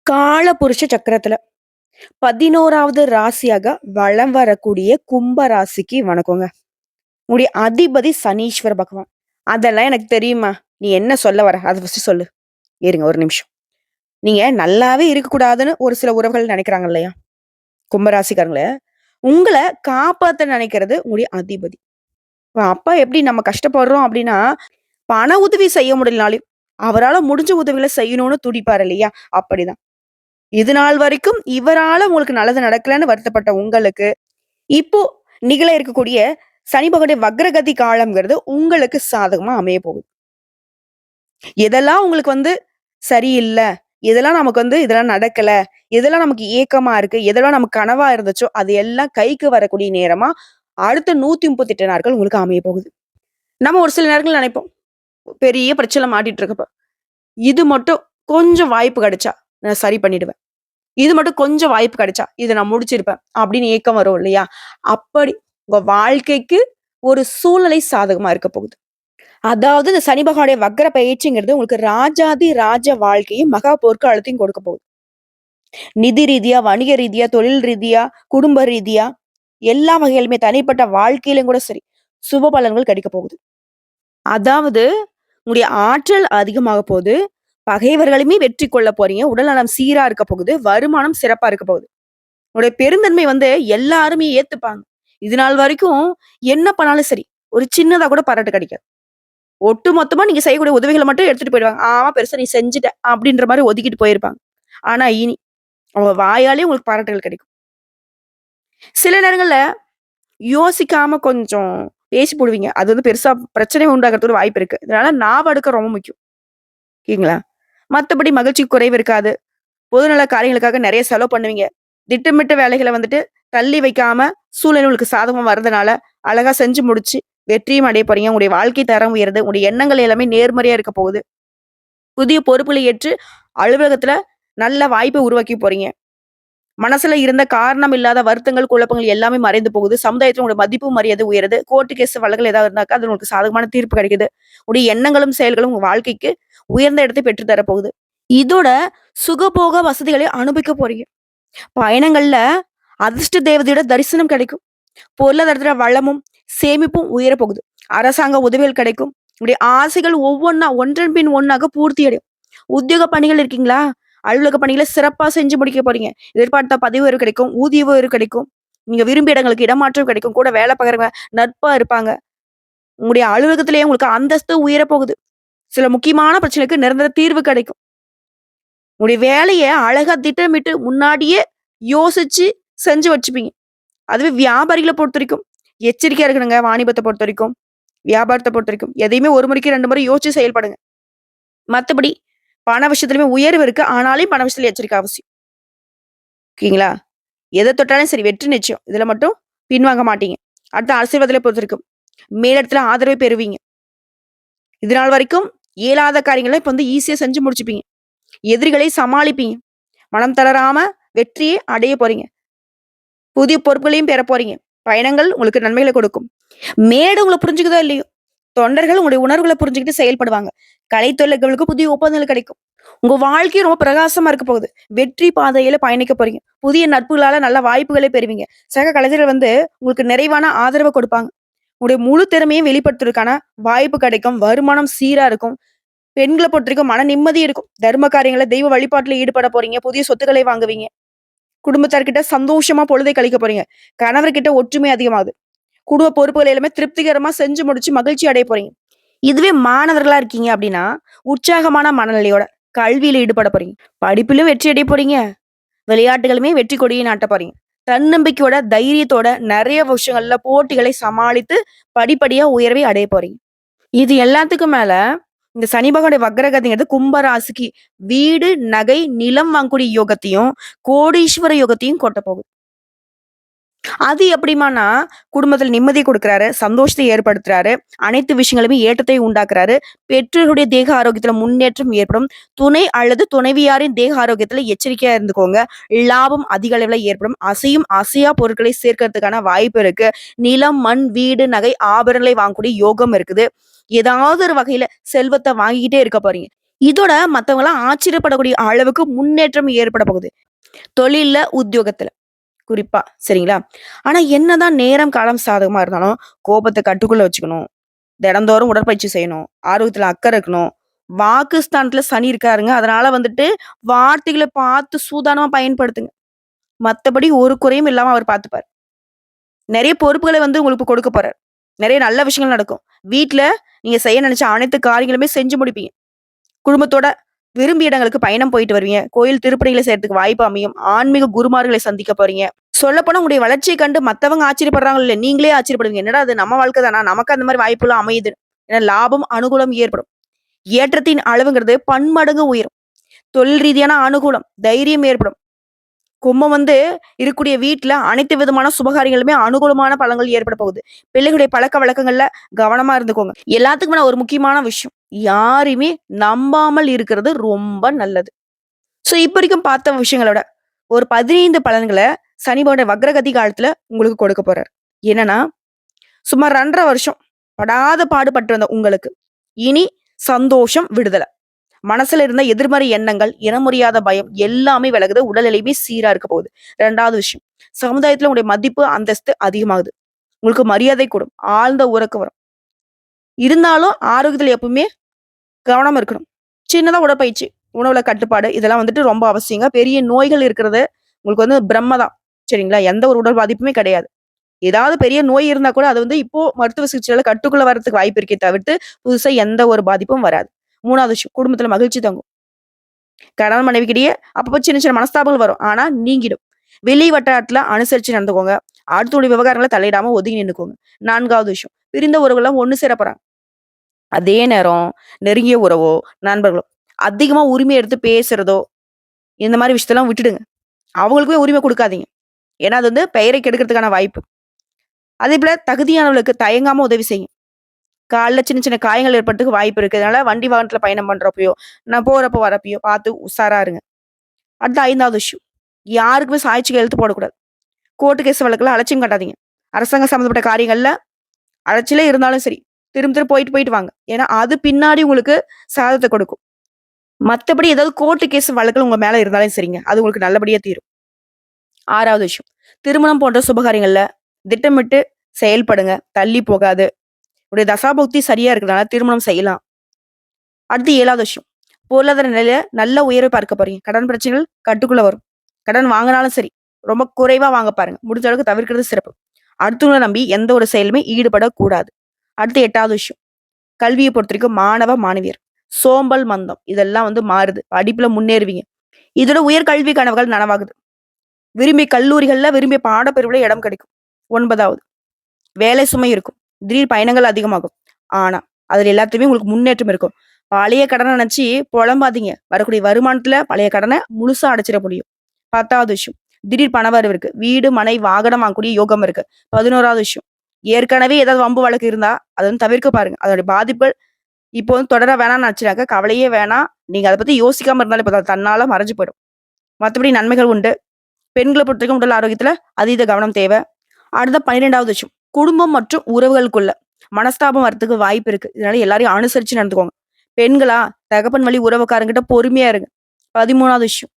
காலபுருஷ சக்கரத்துல 11வது ராசியாக வலம் வரக்கூடிய கும்ப ராசிக்கு வணக்கங்க. உங்களுடைய அதிபதி சனீஸ்வர பகவான். அதெல்லாம் எனக்கு தெரியுமா? நீ என்ன சொல்ல வர? அத ஃபர்ஸ்ட்டு சொல்லு. இருங்க ஒரு நிமிஷம். நீங்க நல்லாவே இருக்கக்கூடாதுன்னு ஒரு சில உறவுகள் நெனைக்கிறாங்க இல்லையா? கும்ப ராசிக்காரங்கள, உங்கள காப்பாத்த நெனைக்கிறது உங்களுடைய அதிபதி. அப்ப எப்படி நம்ம கஷ்டப்படுறோம் அப்படின்னா, பண உதவி செய்ய முடியலனாலும், அவரால முடிஞ்ச உதவிகள செய்யணும்னு துடிப்பாரு இல்லையா? அப்படிதான். இது நாள் வரைக்கும் இவரால உங்களுக்கு நல்லது நடக்கலன்னு வருத்தப்பட்ட உங்களுக்கு, இப்போ நிகழ இருக்கக்கூடிய சனி பகவானுடைய வக்ரகதி காலம்ங்கிறது உங்களுக்கு சாதகமா அமைய போகுது. எதெல்லாம் உங்களுக்கு சரியில்ல, எதெல்லாம் நமக்கு இதெல்லாம் நடக்கல, எதெல்லாம் நமக்கு ஏக்கமா இருக்கு, எதெல்லாம் நமக்கு கனவா இருந்துச்சோ, அது எல்லாம் கைக்கு வரக்கூடிய நேரமா அடுத்த 138 நாட்கள் உங்களுக்கு அமைய போகுது. நம்ம ஒரு சில நேரங்கள்ல நினைப்போம், பெரிய பிரச்சனைல மாட்டிட்டு இருக்கப்ப, இது மட்டும் கொஞ்சம் வாய்ப்பு கிடைச்சா நான் சரி பண்ணிடுவேன். இது மட்டும் கொஞ்சம் வாய்ப்பு கிடைச்சா, இத நான் முடிச்சிருப்பேன். அப்படின்னு ஏக்கம் வரும் இல்லையா? அப்படி உங்க வாழ்க்கைக்கு ஒரு சூழ்நிலை சாதகமா இருக்க போகுது. அதாவது இந்த சனி பகவானுடைய வக்ர பயிற்சிங்கிறது உங்களுக்கு ராஜாதி ராஜ வாழ்க்கையும், மகா பொற்காலத்தையும் கொடுக்க போகுது. நிதி ரீதியா, வணிக ரீதியா, தொழில் ரீதியா, குடும்ப ரீதியா, எல்லா வகையிலுமே தனிப்பட்ட வாழ்க்கையிலும் கூட சரி, சுப பலன்கள் கிடைக்க போகுது. அதாவது உங்களுடைய ஆற்றல் அதிகமாக போகுது. பகைவர்களுமே வெற்றி கொள்ள போறீங்க. உடல்நலம் சீரா இருக்க போகுது. வருமானம் சிறப்பா இருக்க போகுது. உங்களுடைய பெருந்தன்மை எல்லாருமே ஏத்துப்பாங்க. இது நாள் வரைக்கும் என்ன பண்ணாலும் சரி, ஒரு சின்னதா கூட பாராட்டு கிடைக்காது. ஒட்டு மொத்தமா நீங்க செய்யக்கூடிய உதவிகள மட்டும் எடுத்துட்டு போயிடுவாங்க. ஆமா பெருசா நீ செஞ்சுட்ட அப்படின்ற மாரி ஒதுக்கிட்டு போயிருப்பாங்க. ஆனா இனி அவங்க வாயாலே உங்களுக்கு பாராட்டுகள் கிடைக்கும். சில நேரங்கள்ல யோசிக்காம கொஞ்சம் பேசி புடுவீங்க. அது பெருசா பிரச்சனை உண்டாகுறதுக்கு வாய்ப்பு இருக்கு. அதனால ஞாபகம் எடுக்க ரொம்ப முக்கியம். ஓகேங்களா? மத்தபடி மகிழ்ச்சி குறைவு இருக்காது. பொதுநல காரியங்களுக்காக நெறைய செலவு பண்ணுவீங்க. திட்டமிட்ட வேலைகள தள்ளி வைக்காம, சூழ்நிலை உங்களுக்கு சாதகமா வர்றதுனால, அழகா செஞ்சு முடிச்சு, வெற்றியும் அடைய போறீங்க. உங்களுடைய வாழ்க்கை தரம் உயருது. உங்களுடைய எண்ணங்கள் எல்லாமே நேர்மறையா இருக்க போகுது. புதிய பொறுப்புகளை ஏற்று அலுவலகத்துல நல்ல வாய்ப்ப உருவாக்கி போறீங்க. மனசுல இருந்த காரணம் இல்லாத வருத்தங்கள், குழப்பங்கள் எல்லாமே மறைந்து போகுது. சமுதாயத்துல உங்களோட மதிப்பு, மரியாதை உயருது. கோர்ட்டு கேஸ் வழக்குகள் ஏதாவது இருந்தாக்கா, அது உங்களுக்கு சாதகமான தீர்ப்பு கிடைக்குது. உங்களுடைய எண்ணங்களும், செயல்களும் உங்க வாழ்க்கைக்கு உயர்ந்த இடத்தை பெற்று தர போகுது. இதோட சுகபோக வசதிகளை அனுபவிக்க போறீங்க. பயணங்கள்ல அதிர்ஷ்ட தேவதையோட தரிசனம் கிடைக்கும். பொருளாதாரத்துல வளமும், சேமிப்பும் உயரப் போகுது. அரசாங்க உதவிகள் கிடைக்கும். உங்களுடைய ஆசைகள் ஒவ்வொன்னா ஒன்றன் பின் ஒண்ணாக பூர்த்தி அடையும். உத்தியோக பணிகள் இருக்கீங்களா? அலுவலக பணிகள சிறப்பா செஞ்சு முடிக்க போறீங்க. எதிர்பார்த்த பதவி உயர்வு கிடைக்கும். ஊதிய உயர்வு கிடைக்கும். நீங்க விரும்பிய இடங்களுக்கு இடமாற்றம் கிடைக்கும். கூட வேலை பார்க்குறவங்க நட்பா இருப்பாங்க. உங்களுடைய அலுவலகத்திலேயே உங்களுக்கு அந்தஸ்து உயரப் போகுது. சில முக்கியமான பிரச்சனைக்கு நிரந்தர தீர்வு கிடைக்கும். உங்களுடைய வேலைய அழகா திட்டமிட்டு முன்னாடியே யோசிச்சு செஞ்சு வச்சுப்பீங்க. அதுவே வியாபாரிகள பொறுத்தவரைக்கும் எச்சரிக்கையா இருக்கணுங்க. வாணிபத்த பொறுத்தவரைக்கும், வியாபாரத்த பொறுத்தவரைக்கும் எதையுமே ஒரு முறைக்கு 2 முறை யோசிச்சு செயல்படுங்க. மத்தபடி பண விஷயத்திலுமே உயர்வு இருக்கு. ஆனாலும் பண விஷயத்துல எச்சரிக்கை அவசியம். ஓகேங்களா? எத தொட்டாலும் சரி வெற்றி நிச்சயம். இதுல மட்டும் பின்வாங்க மாட்டீங்க. அடுத்து அரசியல்வாதிகள பொறுத்தவரைக்கும் மேலிடத்துல ஆதரவை பெறுவீங்க. இது நாள் வரைக்கும் இயலாத காரியங்கள இப்ப ஈஸியா செஞ்சு முடிச்சுப்பீங்க. எதிரிகளை சமாளிப்பீங்க. மனம் தளராம வெற்றியை அடைய போறீங்க. புதிய பொறுப்புகளையும் பெற போறீங்க. பயணங்கள் உங்களுக்கு நன்மைகள கொடுக்கும். மேடை உங்கள புரிஞ்சுக்குதோ இல்லையோ, தொண்டர்கள் உங்களுடைய உணர்வுகள புரிஞ்சுகிட்டு செயல்படுவாங்க. கலைத்தொழில்களுக்கு புதிய ஒப்பந்தங்கள் கிடைக்கும். உங்க வாழ்க்கை ரொம்ப பிரகாசமா இருக்க போகுது. வெற்றி பாதையில பயணிக்க போறீங்க. புதிய நட்புகளால நல்ல வாய்ப்புகளை பெறுவீங்க. சக கலைஞர்கள் உங்களுக்கு நிறைவான ஆதரவ கொடுப்பாங்க. உங்களுடைய முழு திறமையும் வெளிப்படுத்துறதுக்கான வாய்ப்பு கிடைக்கும். வருமானம் சீரா இருக்கும். பெண்கள பொறுத்தவரைக்கும் மன நிம்மதி இருக்கும். தர்ம காரியங்கள்ல தெய்வ வழிபாட்டுல ஈடுபட போறீங்க. புதிய சொத்துக்களை வாங்குவீங்க. குடும்பத்தார்கிட்ட சந்தோஷமா பொழுதை கழிக்க போறீங்க. கணவர்கிட்ட ஒற்றுமை அதிகமாகுது. குடும்ப பொறுப்புகள் எல்லாமே திருப்திகரமா செஞ்சு முடிச்சு மகிழ்ச்சி அடைய போறீங்க. இதுவே மாணவர்களா இருக்கீங்க அப்படின்னா, உற்சாகமான மனநிலையோட கல்வியில ஈடுபட போறீங்க. படிப்பிலும் வெற்றி அடைய போறீங்க. விளையாட்டுகளுமே வெற்றி கொடியை நாட்ட போறீங்க. தன்னம்பிக்கையோட, தைரியத்தோட நெறைய விஷயங்கள்ல போட்டிகளை சமாளித்து படிப்படியா உயர்வை அடைய போறீங்க. இது எல்லாத்துக்கும் மேல இந்த சனி பகவானுடைய வக்ரகதிங்கிறது கும்ப ராசிக்கு வீடு, நகை, நிலம் வாங்கக்கூடிய யோகத்தையும், கோடீஸ்வர யோகத்தையும் கொட்ட போகுது. அது எப்படிமான்னா, குடும்பத்துல நிம்மதி குடுக்குறாரு, சந்தோஷத்தை ஏற்படுத்துறாரு, அனைத்து விஷயங்களுமே ஏற்றத்தை உண்டாக்குறாரு, பெற்றோர்களுடைய தேக ஆரோக்கியத்துல முன்னேற்றம் ஏற்படும், துணை அல்லது துணைவியாரின் தேக ஆரோக்கியத்துல எச்சரிக்கையா இருந்துக்கோங்க. லாபம் அதிக அளவுல ஏற்படும். அசையும், அசையா பொருட்களை சேர்க்கறதுக்கான வாய்ப்பு இருக்கு. நிலம், மண், வீடு, நகை, ஆபரணங்களை வாங்கக்கூடிய யோகம் இருக்குது. ஏதாவது ஒரு வகையில செல்வத்த வாங்கிக்கிட்டே இருக்க போறீங்க. இதோட மத்தவங்கலாம் ஆச்சரியப்படக்கூடிய அளவுக்கு முன்னேற்றம் ஏற்பட போகுது. தொழில்ல, உத்தியோகத்துல குறிப்பா. சரிங்களா? ஆனா என்னதான் நேரம், காலம் சாதகமா இருந்தாலும், கோபத்த கட்டுக்குள்ள வச்சுக்கணும். தினந்தோறும் உடற்பயிற்சி செய்யணும். ஆரோக்கியத்துல அக்கறை இருக்கணும். வாக்குஸ்தானத்துல சனி இருக்காருங்க. அதனால வந்துட்டு வார்த்தைகள பார்த்து சூதானமா பயன்படுத்துங்க. மத்தபடி ஒரு குறையும் இல்லாம அவர் பார்த்துப்பாரு. நெறைய பொறுப்புகள வந்து உங்களுக்கு கொடுக்க போறாரு. நெறைய நல்ல விஷயங்கள் நடக்கும். வீட்ல நீங்க செய்ய நெனச்ச அனைத்து காரியங்களுமே செஞ்சு முடிப்பீங்க. குடும்பத்தோட விரும்பிய இடங்களுக்கு பயணம் போயிட்டு வருவீங்க. கோயில் திருப்பணிகள செய்றதுக்கு வாய்ப்பு அமையும். ஆன்மீக குருமார்களை சந்திக்க போறீங்க. சொல்லப்போனா உங்களுடைய வளர்ச்சிய கண்டு மத்தவங்க ஆச்சரியப்படுறாங்களோ இல்லையோ, நீங்களே ஆச்சரியப்படுவீங்க. என்னடா இது நம்ம வாழ்க்கை தானா? நமக்கு அந்த மாரி வாய்ப்புலாம் அமையுது. ஏன்னா லாபம், அனுகூலம் ஏற்படும். ஏற்றத்தின் அளவுங்கிறது பன்மடங்கு உயரும். தொழில் ரீதியான அனுகூலம், தைரியம் ஏற்படும். கும்பம் வந்து இருக்கக்கூடிய வீட்ல அனைத்து விதமான சுபகாரியங்களுமே அனுகூலமான பலன்கள் ஏற்பட போகுது. பிள்ளைகளுடைய பழக்கவழக்கங்கள்ல கவனமா இருந்துக்கோங்க. எல்லாத்துக்குமே நான் ஒரு முக்கியமான விஷயம். யாரையுமே நம்பாமல் இருக்கிறது ரொம்ப நல்லது. இப்ப வரைக்கும் பார்த்த விஷயங்களோட ஒரு 15 பலன்கள சனி பகவான் வக்ரகதி காலத்துல உங்களுக்கு கொடுக்க போறாரு. என்னன்னா, சுமார் 2 1/2 வருஷம் படாத பாடுபட்டு வந்த உங்களுக்கு, இனி சந்தோஷம், விடுதலை. மனசுல இருந்த எதிர்மறை எண்ணங்கள், இனமுறியாத பயம் எல்லாமே விலகுது. உடல்நிலையுமே சீரா இருக்க போகுது. 2வது விஷயம், சமுதாயத்துல உங்களுடைய மதிப்பு, அந்தஸ்து அதிகமாகுது. உங்களுக்கு மரியாதை கூடும். ஆழ்ந்த உறக்கம் வரும். இருந்தாலும் ஆரோக்கியத்துல எப்பவுமே கவனமா இருக்கணும். சின்னதா உடற்பயிற்சி, உணவுல கட்டுப்பாடு இதெல்லாம் வந்துட்டு ரொம்ப அவசியங்க. பெரிய நோய்கள் இருக்கிறது உங்களுக்கு வந்து பிரம்ம தான். சரிங்களா? எந்த ஒரு உடல் பாதிப்புமே கிடையாது. ஏதாவது பெரிய நோய் இருந்தா கூட அது வந்து இப்போ மருத்துவ சிகிச்சையால கட்டுக்குள்ள வரதுக்கு வாய்ப்பு இருக்கே தவிர்த்து, புதுசா எந்த ஒரு பாதிப்பும் வராது. 3வது விஷயம், குடும்பத்துல மகிழ்ச்சி தங்கும். கணவன் மனைவிக்கிடையே அப்பப்போ சின்ன சின்ன மனஸ்தாபங்கள் வரும். ஆனா நீங்கிடும். வெளி வட்டாரத்துல அனுசரிச்சு நடந்துக்கோங்க. அடுத்தவங்களுடைய விவகாரங்கள தலையிடாம ஒதுங்கி நின்னுக்கோங்க. 4வது விஷயம், பிரிந்த உறவுகள்லாம் ஒண்ணு சேர போறாங்க. அதே நேரம் நெருங்கிய உறவோ, நண்பர்களோ அதிகமா உரிமை எடுத்து பேசுறதோ, இந்த மாரி விஷயத்தெல்லாம் விட்டுடுங்க. அவங்களுக்குமே உரிமை குடுக்காதீங்க. ஏன்னா அது வந்து பெயரை கெடுக்கிறதுக்கான வாய்ப்பு. அதேபோல தகுதியானவர்களுக்கு தயங்காம உதவி செய்யுங்க. கால்ல சின்ன சின்ன காயங்கள் ஏற்படுறதுக்கு வாய்ப்பு இருக்கு. அதனால வண்டி வாகனத்துல பயணம் பண்றப்பயோ, நான் போறப்போ வரப்பயோ பார்த்து உஷாரா இருங்க. அடுத்து 5வது விஷயம், யாருக்குமே சாய்ச்சி கையெழுத்து போடக்கூடாது. கோர்ட்டு கேஸ் வழக்குல அலட்சியம் காட்டாதீங்க. அரசாங்கம் சம்மந்தப்பட்ட காரியங்கள்ல அலைச்சலே இருந்தாலும் சரி, திரும்ப திரும்ப போயிட்டு போயிட்டு வாங்க. ஏன்னா அது பின்னாடி உங்களுக்கு சாதத்த கொடுக்கும். மத்தபடி ஏதாவது கோர்ட்டு கேஸ் வழக்குகள் உங்க மேல இருந்தாலும் சரிங்க. அது உங்களுக்கு நல்லபடியா தீரும். 6வது விஷயம், திருமணம் போன்ற சுபகாரியங்கள்ல திட்டமிட்டு செயல்படுங்க. தள்ளி போகாது. உடைய தசாபுக்தி சரியா இருக்கிறனால திருமணம் செய்யலாம். அடுத்து 7வது விஷயம், பொருளாதார நிலையில நல்ல உயர்வை பார்க்க போறீங்க. கடன் பிரச்சனைகள் கட்டுக்குள்ள வரும். கடன் வாங்குனாலும் சரி, ரொம்ப குறைவா வாங்க பாருங்க. முடிஞ்ச அளவுக்கு தவிர்க்கிறது சிறப்பு. அடுத்தவங்கள நம்பி எந்த ஒரு செயலுமே ஈடுபடக்கூடாது. அடுத்து 8வது விஷயம், கல்விய பொறுத்தவரைக்கும் மாணவ, மாணவியர் சோம்பல், மந்தம் இதெல்லாம் வந்து மாறுது. படிப்புல முன்னேறுவீங்க. இதோட உயர் கல்வி கனவுகள் நனவாகுது. விரும்பிய கல்லூரிகள்ல, விரும்பிய பாடப்பிரிவுல இடம் கிடைக்கும். 9வது, வேலை சுமை இருக்கும். திடீர் பயணங்கள் அதிகமாகும். ஆனா, அதுல எல்லாத்துலயுமே உங்களுக்கு முன்னேற்றம் இருக்கும். பழைய கடன நினைச்சு புலம்பாதீங்க. வரக்கூடிய வருமானத்துல பழைய கடன முழுசா அடைச்சிட முடியும். 10வது விஷயம், திடீர் பணவரவு இருக்கு. வீடு, மனை, வாகனம் வாங்கக்கூடிய யோகம் இருக்கு. 11வது விஷயம், ஏற்கனவே ஏதாவது வம்பு வழக்கு இருந்தா, அத வந்து தவிர்க்க பாருங்க. அதோட பாதிப்புகள் இப்போ வந்து தொடர வேணாம்னு நினைச்சுனாக்க கவலையே வேணாம். நீங்க அத பத்தி யோசிக்காம இருந்தாலே போதும். அது தன்னால மறைஞ்சு போயிடும். மத்தபடி நன்மைகள் உண்டு. பெண்கள பொறுத்தவரைக்கும் உடல் ஆரோக்கியத்துல அதீத கவனம் தேவை. அடுத்த 12வது விஷயம், குடும்பம் மற்றும் உறவுகளுக்குள்ள மனஸ்தாபம் வரத்துக்கு வாய்ப்பு இருக்கு. இதனால எல்லாரையும் அனுசரிச்சு நடந்துக்கோங்க. பெண்களா, தகப்பன் வழி உறவுக்காரங்கிட்ட பொறுமையா இருங்க. 13வது விஷயம்,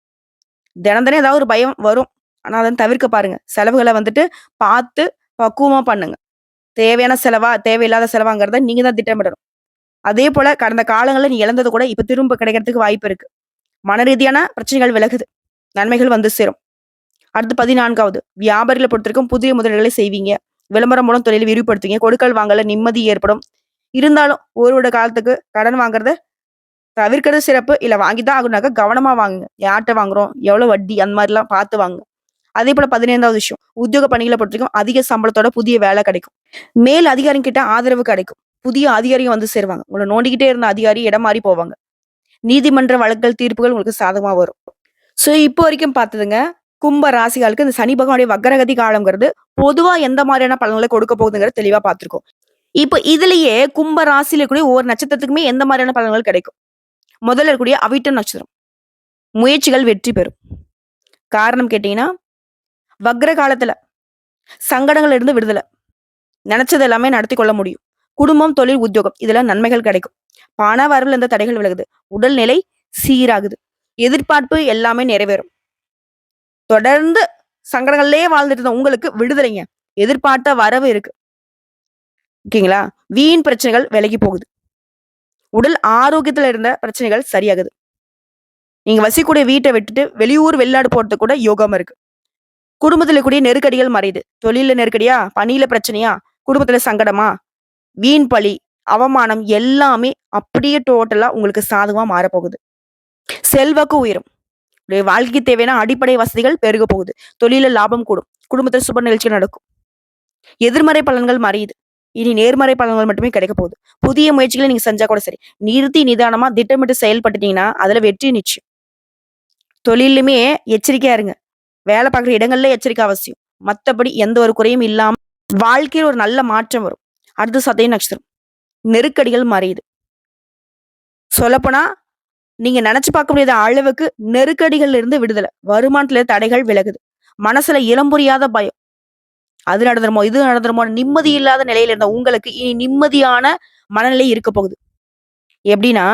தினம் தினம் ஏதாவது ஒரு பயம் வரும். ஆனா அத தவிர்க்க பாருங்க. செலவுகள வந்துட்டு பார்த்து பக்குவமா பண்ணுங்க. தேவையான செலவா, தேவையில்லாத செலவாங்கிறத நீங்க தான் திட்டமிடணும். அதே போல கடந்த காலங்கள்ல நீ இழந்தது கூட இப்ப திரும்ப கிடைக்கிறதுக்கு வாய்ப்பு இருக்கு. மன ரீதியான பிரச்சனைகள் விலகுது. நன்மைகள் வந்து சேரும். அடுத்து 14வது, வியாபாரிகள பொறுத்தவரைக்கும் புதிய முதலீடுகளை செய்வீங்க. விளம்பரம் மூலம் தொழிலை விரிவுபடுத்துவீங்க. கொடுக்கல் வாங்கல்ல நிம்மதி ஏற்படும். இருந்தாலும் ஒரு வருட காலத்துக்கு கடன் வாங்குறத தவிர்க்கிறது சிறப்பு. இல்ல வாங்கி தான் ஆகணும்னாக்க கவனமா வாங்குங்க. யார்ட்ட வாங்குறோம்? எவ்வளவு வட்டி? அந்த மாரிலாம் பார்த்து வாங்குங்க. அதேபோல 15வது விஷயம், உத்தியோக பணிகள பொறுத்தவரைக்கும் அதிக சம்பளத்தோட புதிய வேலை கிடைக்கும். மேல் அதிகாரிங்க கிட்ட ஆதரவு கிடைக்கும். புதிய அதிகாரிங்க வந்து சேருவாங்க. உங்கள நோண்டிக்கிட்டே இருந்த அதிகாரி இடம் மாறி போவாங்க. நீதிமன்ற வழக்குகள், தீர்ப்புகள் உங்களுக்கு சாதகமா வரும். இப்போ வரைக்கும் பார்த்ததுங்க, கும்ப ராசிகளுக்கு இந்த சனி பகவானுடைய வக்ரகதி காலம்ங்கிறது பொதுவா எந்த மாரியான பலன்கள கொடுக்க போகுதுங்கிறத தெளிவா பார்த்திருக்கோம். இப்போ இதுலயே கும்ப ராசியில இருக்கக்கூடிய ஒவ்வொரு நட்சத்திரத்துக்குமே எந்த மாரியான பலன்கள் கிடைக்கும். முதல்ல இருக்கக்கூடிய அவிட்டம் நட்சத்திரம். முயற்சிகள் வெற்றி பெறும். காரணம் கேட்டீங்கன்னா, வக்ர காலத்துல சங்கடங்கள்ல இருந்து விடுதல. நெனச்சது எல்லாமே நடத்தி கொள்ள முடியும். குடும்பம், தொழில், உத்தியோகம் இதுல நன்மைகள் கிடைக்கும். பண வரவுல இருந்த தடைகள் விலகுது. உடல்நிலை சீராகுது. எதிர்பார்ப்பு எல்லாமே நிறைவேறும். தொடர்ந்து சங்கடங்கள்லயே வாழ்ந்துட்டு இருந்த உங்களுக்கு விடுதலைங்க. எதிர்பார்த்த வரவு இருக்கு. ஓகேங்களா? வீண் பிரச்சனைகள் விலகி போகுது. உடல் ஆரோக்கியத்துல இருந்த பிரச்சனைகள் சரியாகுது. நீங்க வசிக்கக்கூடிய வீட்ட விட்டுட்டு வெளியூர், வெளிநாடு போறதுக்கு கூட யோகம் இருக்கு. குடும்பத்துல கூடிய நெருக்கடிகள் மறையுது. தொழில்ல நெருக்கடியா? பணியில பிரச்சனையா? குடும்பத்துல சங்கடமா? வீண் பழி, அவமானம் எல்லாமே அப்படியே டோட்டலா உங்களுக்கு சாதகமா மாறப்போகுது. செல்வாக்கு உயரும். உங்களுடைய வாழ்க்கைக்கு தேவையான அடிப்படை வசதிகள் பெருக போகுது. தொழில்ல லாபம் கூடும். குடும்பத்துல சுப நிகழ்ச்சிகள் நடக்கும். எதிர்மறை பலன்கள் மறையுது. இனி நேர்மறை பலன்கள் மட்டுமே கிடைக்க போகுது. புதிய முயற்சிகளை நீங்க செஞ்சா கூட சரி. நிறுத்தி நிதானமா திட்டமிட்டு செயல்பட்டுட்டீங்கன்னா, அதுல வெற்றி நிச்சயம். தொழிலுமே எச்சரிக்கையா இருங்க. வேலை பார்க்குற இடங்கள்ல எச்சரிக்கை அவசியம். மத்தபடி எந்த ஒரு குறையும் இல்லாம வாழ்க்கையில ஒரு நல்ல மாற்றம் வரும். அடுத்து சதய நட்சத்திரம். நெருக்கடிகள் மறையுது. சொல்லப்போனா, நீங்க நெனச்சு பார்க்க முடியாத அளவுக்கு நெருக்கடிகள்ல இருந்து விடுதலை. வருமானத்துல தடைகள் விலகுது. மனசுல இனம் புரியாத பயம். அது நடந்துருமோ, இது நடந்துருமோ நிம்மதி இல்லாத நிலையில இருந்த உங்களுக்கு இனி நிம்மதியான மனநிலை இருக்க போகுது. எப்படின்னா,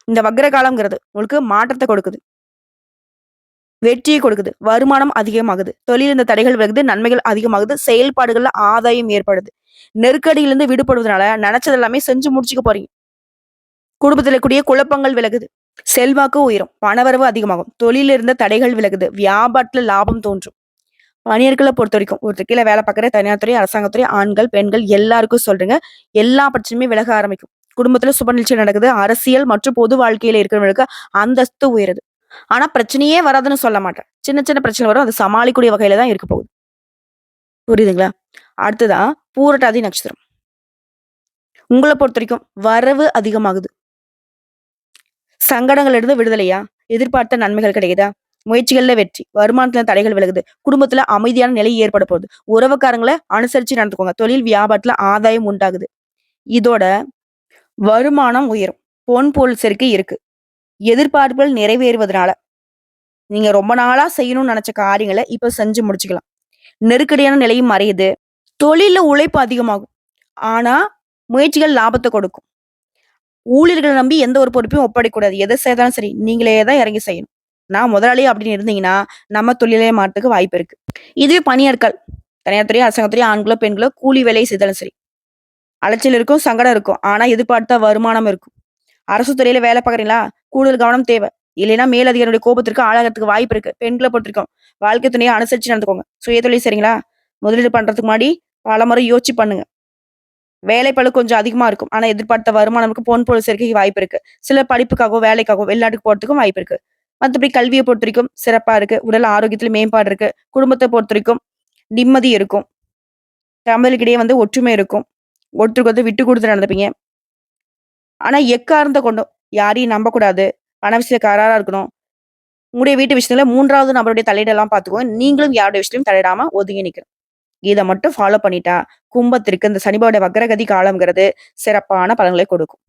இந்த வக்ர காலம்ங்கிறது உங்களுக்கு மாற்றத்த கொடுக்குது. வெற்றியை கொடுக்குது. வருமானம் அதிகமாகுது. தொழில் இந்த தடைகள் விலகுது. நன்மைகள் அதிகமாகுது. செயல்பாடுகள்ல ஆதாயம் ஏற்படுது. நெருக்கடியிலிருந்து விடுபடுவதனால நெனச்சது எல்லாமே செஞ்சு முடிச்சுக்க போறீங்க. குடும்பத்தில கூடிய குழப்பங்கள் விலகுது. செல்வாக்கு உயரும். பணவரவு அதிகமாகும். தொழில்ல இருந்த தடைகள் விலகுது. வியாபாரத்துல லாபம் தோன்றும். பணியாட்கள பொறுத்தவரைக்கும், ஒருத்தர் கீழ வேலை பார்க்குற தனியார் துறை, அரசாங்கத்துறை, ஆண்கள், பெண்கள் எல்லாருக்கும் சொல்றேங்க. எல்லா பிரச்சனையுமே விலக ஆரம்பிக்கும். குடும்பத்துல சுப நிகழ்ச்சி நடக்குது. அரசியல் மற்றும் பொது வாழ்க்கையில இருக்கிறவங்களுக்கு அந்தஸ்து உயருது. ஆனா பிரச்சனையே வராதுன்னு சொல்ல மாட்டேன். சின்ன சின்ன பிரச்சனை வரும். அது சமாளிக்கக்கூடிய வகையில தான் இருக்க போகுது. புரியுதுங்களா? அடுத்ததா பூரட்டாதி நட்சத்திரம். உங்கள பொறுத்தவரைக்கும் வரவு அதிகமாகுது. சங்கடங்கள்ல இருந்து விடுதலையா? எதிர்பார்த்த நன்மைகள் கிடைக்குதா? முயற்சிகள்ல வெற்றி. வருமானத்துல தடைகள் விலகுது. குடும்பத்துல அமைதியான நிலை ஏற்பட போகுது. உறவுக்காரங்கள அனுசரிச்சு நடந்துக்கோங்க. தொழில் வியாபாரத்துல ஆதாயம் உண்டாகுது. இதோட வருமானம் உயரும். பொன் பொருள் சேர்க்கை இருக்கு. எதிர்பார்ப்புகள் நிறைவேறுவதனால நீங்க ரொம்ப நாளா செய்யணும்னு நினைச்ச காரியங்கள இப்ப செஞ்சு முடிச்சுக்கலாம். நெருக்கடியான நிலையும் மறையுது. தொழில்ல உழைப்பு அதிகமாகும். ஆனா முயற்சிகள் லாபத்த கொடுக்கும். ஊழியர்கள நம்பி எந்த ஒரு பொறுப்பையும் ஒப்படைக்கக்கூடாது. எத செய்தாலும் சரி, நீங்களே தான் இறங்கி செய்யணும். நான் முதலாளி அப்படின்னு இருந்தீங்கன்னா, நம்ம தொழிலே மாறதுக்கு வாய்ப்பு இருக்கு. இதுவே பணியாட்கள், தனியார் துறை, அரசாங்கத் துறை, ஆண்களோ, பெண்களோ கூலி வேலை செய்தாலும் சரி. அலைச்சல் இருக்கும், சங்கடம் இருக்கும். ஆனா எதிர்பார்த்த வருமானம் இருக்கும். அரசு துறையில வேலை பார்க்குறீங்களா? கூடுதல் கவனம் தேவை. இல்லைன்னா மேலதிகாரியுடைய கோபத்திற்கு ஆளாகறதுக்கு வாய்ப்பு இருக்கு. பெண்கள பொறுத்தவரைக்கும் வாழ்க்கை துணைய அனுசரிச்சு நடந்துக்கோங்க. சுயதொழில் செய்றீங்களா? முதலீடு பண்றதுக்கு முன்னாடி பலமுறை யோசிச்சு பண்ணுங்க. வேலைப்பளு கொஞ்சம் அதிகமா இருக்கும். ஆனா எதிர்பார்த்த வருமானம் இருக்கும். பொன் பொருள் சேர்க்கைக்கு வாய்ப்பு இருக்கு. சிலர் படிப்புக்காகவோ, வேலைக்காகவோ வெளிநாட்டுக்கு போறதுக்கும் வாய்ப்பு இருக்கு. மத்தபடி கல்விய பொறுத்தவரைக்கும் சிறப்பா இருக்கு. உடல் ஆரோக்கியத்துல மேம்பாடு இருக்கு. குடும்பத்த பொறுத்தவரைக்கும் நிம்மதி இருக்கும். தம்பதியர்களிடையே ஒற்றுமை இருக்கும். ஒருத்தருக்கு ஒருத்தர் விட்டு குடுத்து நடந்துப்பீங்க. ஆனா எக்காரணத்த கொண்டும் யாரையும் நம்பக்கூடாது. பண விஷயத்துல கராரா இருக்கணும். உங்களுடைய வீட்டு விஷயத்துல 3வது நபருடைய தலையீடெல்லாம் பார்த்துக்கோங்க. நீங்களும் யாருடைய விஷயத்திலயும் தலையிடாம ஒதுங்கி நிக்கணும். இத மட்டும் ஃபாலோ பண்ணிட்டா, கும்பத்திற்கு இந்த சனியோட வக்ரகதி காலம்ங்கிறது சிறப்பான பலன்களை கொடுக்கும்.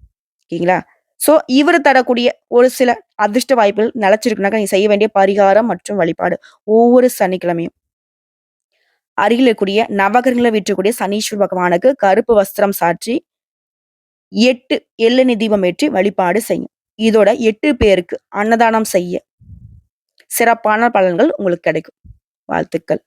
ஓகேங்களா? சோ, இவரு தரக்கூடிய ஒரு சில அதிர்ஷ்ட வாய்ப்புகள் நிலைச்சிருக்குனாக்கா, நீங்க செய்ய வேண்டிய பரிகாரம் மற்றும் வழிபாடு. ஒவ்வொரு சனிக்கிழமையும் அருகில் இருக்கக்கூடிய நவகிரகங்கள வீற்றக்கூடிய சனீஸ்வர பகவானுக்கு கருப்பு வஸ்திரம் சாற்றி 8 எள்ளெண்ணெய் தீபம் ஏற்றி வழிபாடு செய்யும். இதோட 8 பேருக்கு அன்னதானம் செய்ய சிறப்பான பலன்கள் உங்களுக்கு கிடைக்கும். வாழ்த்துக்கள்.